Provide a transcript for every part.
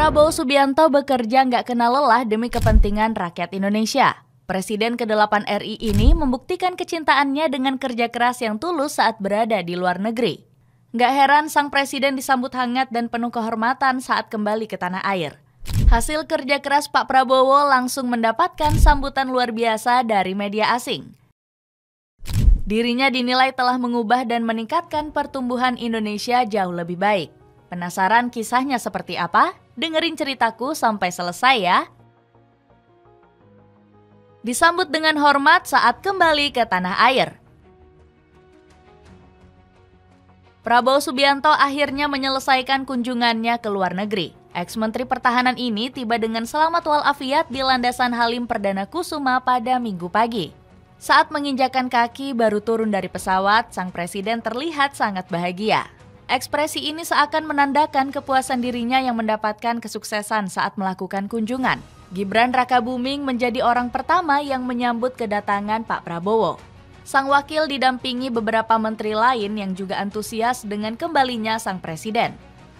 Prabowo Subianto bekerja nggak kenal lelah demi kepentingan rakyat Indonesia. Presiden ke-8 RI ini membuktikan kecintaannya dengan kerja keras yang tulus saat berada di luar negeri. Nggak heran sang presiden disambut hangat dan penuh kehormatan saat kembali ke tanah air. Hasil kerja keras Pak Prabowo langsung mendapatkan sambutan luar biasa dari media asing. Dirinya dinilai telah mengubah dan meningkatkan pertumbuhan Indonesia jauh lebih baik. Penasaran kisahnya seperti apa? Dengerin ceritaku sampai selesai ya. Disambut dengan hormat saat kembali ke tanah air. Prabowo Subianto akhirnya menyelesaikan kunjungannya ke luar negeri. Ex-Menteri Pertahanan ini tiba dengan selamat walafiat di Landasan Halim Perdana Kusuma pada Minggu pagi. Saat menginjakan kaki baru turun dari pesawat, sang presiden terlihat sangat bahagia. Ekspresi ini seakan menandakan kepuasan dirinya yang mendapatkan kesuksesan saat melakukan kunjungan. Gibran Rakabuming menjadi orang pertama yang menyambut kedatangan Pak Prabowo. Sang wakil didampingi beberapa menteri lain yang juga antusias dengan kembalinya sang presiden.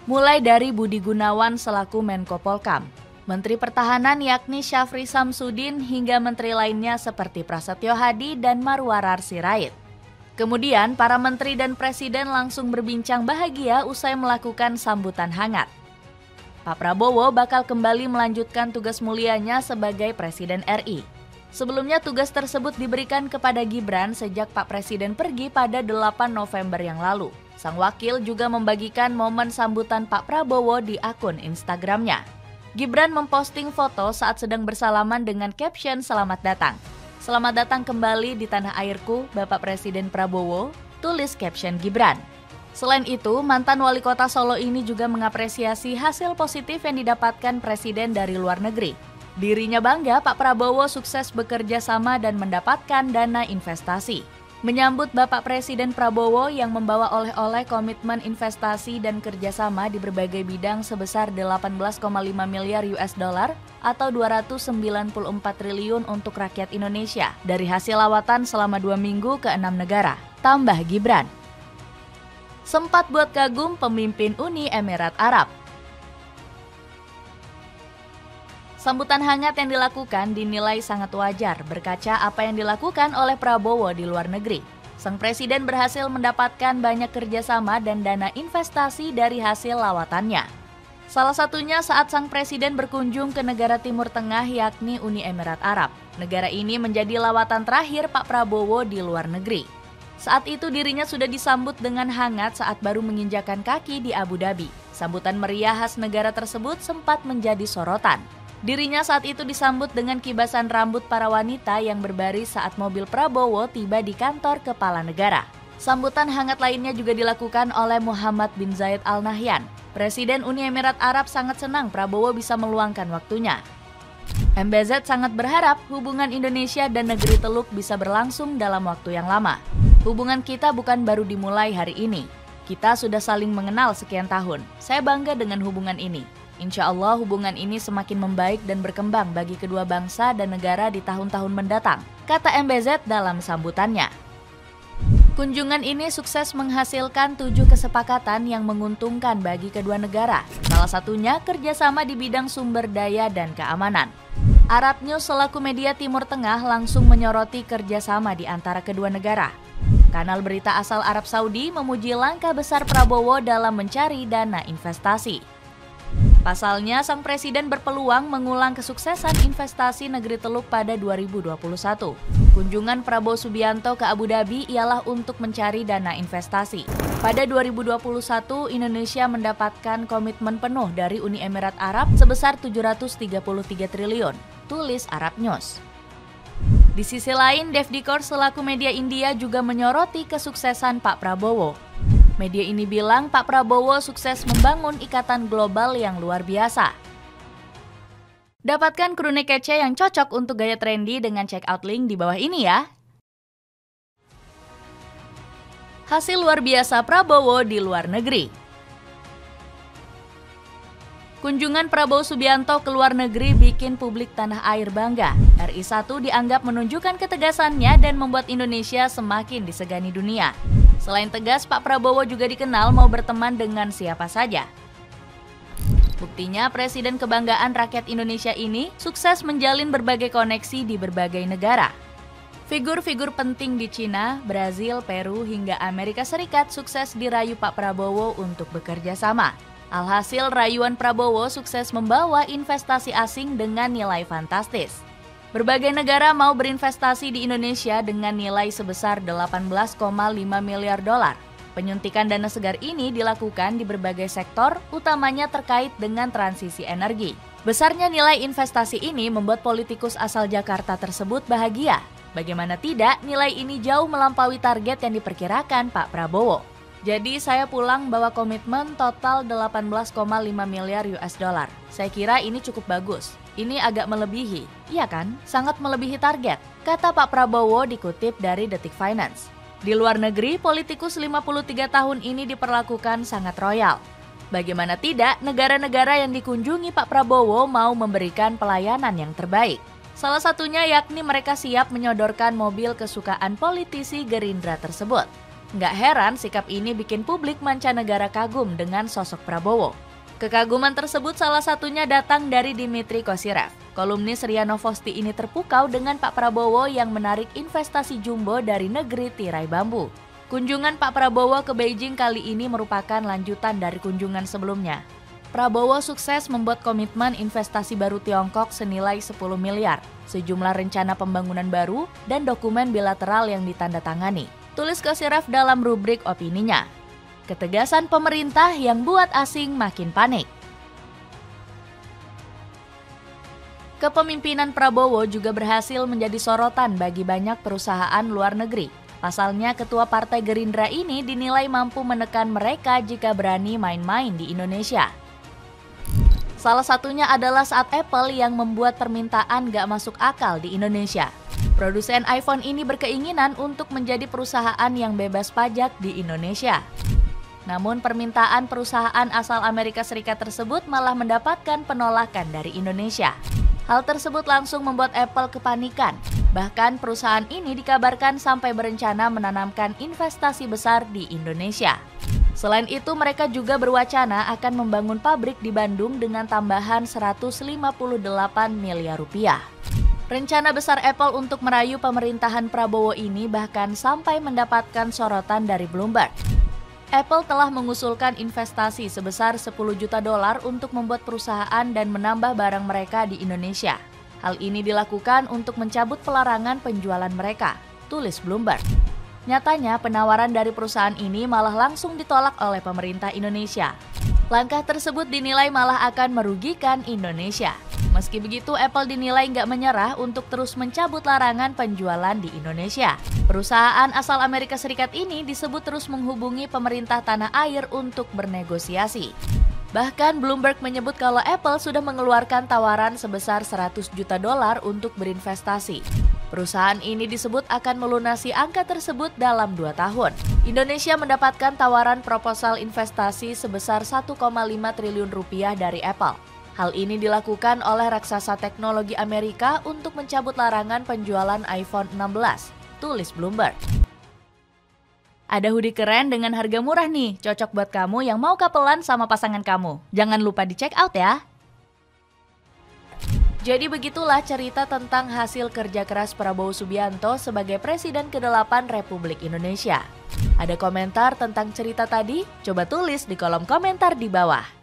Mulai dari Budi Gunawan selaku Menko Polkam, Menteri Pertahanan yakni Syafri Samsudin hingga menteri lainnya seperti Prasetyo Hadi dan Marwarar Sirait. Kemudian para menteri dan presiden langsung berbincang bahagia usai melakukan sambutan hangat. Pak Prabowo bakal kembali melanjutkan tugas mulianya sebagai Presiden RI. Sebelumnya tugas tersebut diberikan kepada Gibran sejak Pak Presiden pergi pada 8 November yang lalu. Sang wakil juga membagikan momen sambutan Pak Prabowo di akun Instagramnya. Gibran memposting foto saat sedang bersalaman dengan caption "Selamat datang. Selamat datang kembali di tanah airku, Bapak Presiden Prabowo," tulis caption Gibran. Selain itu, mantan wali kota Solo ini juga mengapresiasi hasil positif yang didapatkan presiden dari luar negeri. Dirinya bangga Pak Prabowo sukses bekerja sama dan mendapatkan dana investasi. Menyambut Bapak Presiden Prabowo yang membawa oleh-oleh komitmen investasi dan kerjasama di berbagai bidang sebesar 18,5 miliar US dollar atau 294 triliun untuk rakyat Indonesia dari hasil lawatan selama 2 minggu ke 6 negara, tambah Gibran. Sempat buat kagum pemimpin Uni Emirat Arab. Sambutan hangat yang dilakukan dinilai sangat wajar berkaca apa yang dilakukan oleh Prabowo di luar negeri. Sang presiden berhasil mendapatkan banyak kerjasama dan dana investasi dari hasil lawatannya. Salah satunya saat sang presiden berkunjung ke negara Timur Tengah yakni Uni Emirat Arab. Negara ini menjadi lawatan terakhir Pak Prabowo di luar negeri. Saat itu dirinya sudah disambut dengan hangat saat baru menginjakan kaki di Abu Dhabi. Sambutan meriah khas negara tersebut sempat menjadi sorotan. Dirinya saat itu disambut dengan kibasan rambut para wanita yang berbaris saat mobil Prabowo tiba di kantor kepala negara. Sambutan hangat lainnya juga dilakukan oleh Muhammad bin Zayed Al Nahyan. Presiden Uni Emirat Arab sangat senang Prabowo bisa meluangkan waktunya. MBZ sangat berharap hubungan Indonesia dan negeri Teluk bisa berlangsung dalam waktu yang lama. Hubungan kita bukan baru dimulai hari ini. Kita sudah saling mengenal sekian tahun. Saya bangga dengan hubungan ini. Insya Allah hubungan ini semakin membaik dan berkembang bagi kedua bangsa dan negara di tahun-tahun mendatang, kata MBZ dalam sambutannya. Kunjungan ini sukses menghasilkan 7 kesepakatan yang menguntungkan bagi kedua negara. Salah satunya kerjasama di bidang sumber daya dan keamanan. Arab News selaku media Timur Tengah langsung menyoroti kerjasama di antara kedua negara. Kanal berita asal Arab Saudi memuji langkah besar Prabowo dalam mencari dana investasi. Pasalnya, sang presiden berpeluang mengulang kesuksesan investasi negeri Teluk pada 2021. Kunjungan Prabowo Subianto ke Abu Dhabi ialah untuk mencari dana investasi. Pada 2021, Indonesia mendapatkan komitmen penuh dari Uni Emirat Arab sebesar 733 triliun, tulis Arab News. Di sisi lain, Dev Dikor selaku media India juga menyoroti kesuksesan Pak Prabowo. Media ini bilang Pak Prabowo sukses membangun ikatan global yang luar biasa. Dapatkan krunik kece yang cocok untuk gaya trendy dengan check out link di bawah ini ya. Hasil luar biasa Prabowo di luar negeri. Kunjungan Prabowo Subianto ke luar negeri bikin publik tanah air bangga. RI1 dianggap menunjukkan ketegasannya dan membuat Indonesia semakin disegani dunia. Selain tegas, Pak Prabowo juga dikenal mau berteman dengan siapa saja. Buktinya, Presiden Kebanggaan Rakyat Indonesia ini sukses menjalin berbagai koneksi di berbagai negara. Figur-figur penting di Cina, Brazil, Peru, hingga Amerika Serikat sukses dirayu Pak Prabowo untuk bekerja sama. Alhasil, rayuan Prabowo sukses membawa investasi asing dengan nilai fantastis. Berbagai negara mau berinvestasi di Indonesia dengan nilai sebesar 18,5 miliar dolar. Penyuntikan dana segar ini dilakukan di berbagai sektor, utamanya terkait dengan transisi energi. Besarnya nilai investasi ini membuat politikus asal Jakarta tersebut bahagia. Bagaimana tidak, nilai ini jauh melampaui target yang diperkirakan Pak Prabowo. Jadi saya pulang bawa komitmen total 18,5 miliar US dollar. Saya kira ini cukup bagus. Ini agak melebihi, iya kan? Sangat melebihi target, kata Pak Prabowo dikutip dari Detik Finance. Di luar negeri, politikus 53 tahun ini diperlakukan sangat royal. Bagaimana tidak, negara-negara yang dikunjungi Pak Prabowo mau memberikan pelayanan yang terbaik. Salah satunya yakni mereka siap menyodorkan mobil kesukaan politisi Gerindra tersebut. Nggak heran sikap ini bikin publik mancanegara kagum dengan sosok Prabowo. Kekaguman tersebut salah satunya datang dari Dmitry Kosirev. Kolumnis RIA Novosti ini terpukau dengan Pak Prabowo yang menarik investasi jumbo dari negeri tirai bambu. Kunjungan Pak Prabowo ke Beijing kali ini merupakan lanjutan dari kunjungan sebelumnya. Prabowo sukses membuat komitmen investasi baru Tiongkok senilai 10 miliar, sejumlah rencana pembangunan baru, dan dokumen bilateral yang ditandatangani. Tulis Kosirev dalam rubrik opininya. Ketegasan pemerintah yang buat asing makin panik. Kepemimpinan Prabowo juga berhasil menjadi sorotan bagi banyak perusahaan luar negeri. Pasalnya, ketua Partai Gerindra ini dinilai mampu menekan mereka jika berani main-main di Indonesia. Salah satunya adalah saat Apple yang membuat permintaan gak masuk akal di Indonesia. Produsen iPhone ini berkeinginan untuk menjadi perusahaan yang bebas pajak di Indonesia. Namun permintaan perusahaan asal Amerika Serikat tersebut malah mendapatkan penolakan dari Indonesia. Hal tersebut langsung membuat Apple kepanikan. Bahkan perusahaan ini dikabarkan sampai berencana menanamkan investasi besar di Indonesia. Selain itu, mereka juga berwacana akan membangun pabrik di Bandung dengan tambahan 158 miliar rupiah. Rencana besar Apple untuk merayu pemerintahan Prabowo ini bahkan sampai mendapatkan sorotan dari Bloomberg. Apple telah mengusulkan investasi sebesar 10 juta dolar untuk membuat perusahaan dan menambah barang mereka di Indonesia. Hal ini dilakukan untuk mencabut pelarangan penjualan mereka, tulis Bloomberg. Nyatanya, penawaran dari perusahaan ini malah langsung ditolak oleh pemerintah Indonesia. Langkah tersebut dinilai malah akan merugikan Indonesia. Meski begitu, Apple dinilai nggak menyerah untuk terus mencabut larangan penjualan di Indonesia. Perusahaan asal Amerika Serikat ini disebut terus menghubungi pemerintah tanah air untuk bernegosiasi. Bahkan Bloomberg menyebut kalau Apple sudah mengeluarkan tawaran sebesar 100 juta dolar untuk berinvestasi. Perusahaan ini disebut akan melunasi angka tersebut dalam 2 tahun. Indonesia mendapatkan tawaran proposal investasi sebesar 1,5 triliun rupiah dari Apple. Hal ini dilakukan oleh raksasa teknologi Amerika untuk mencabut larangan penjualan iPhone 16, tulis Bloomberg. Ada hoodie keren dengan harga murah nih, cocok buat kamu yang mau kapelan sama pasangan kamu. Jangan lupa di check out ya. Jadi begitulah cerita tentang hasil kerja keras Prabowo Subianto sebagai Presiden ke-8 Republik Indonesia. Ada komentar tentang cerita tadi? Coba tulis di kolom komentar di bawah.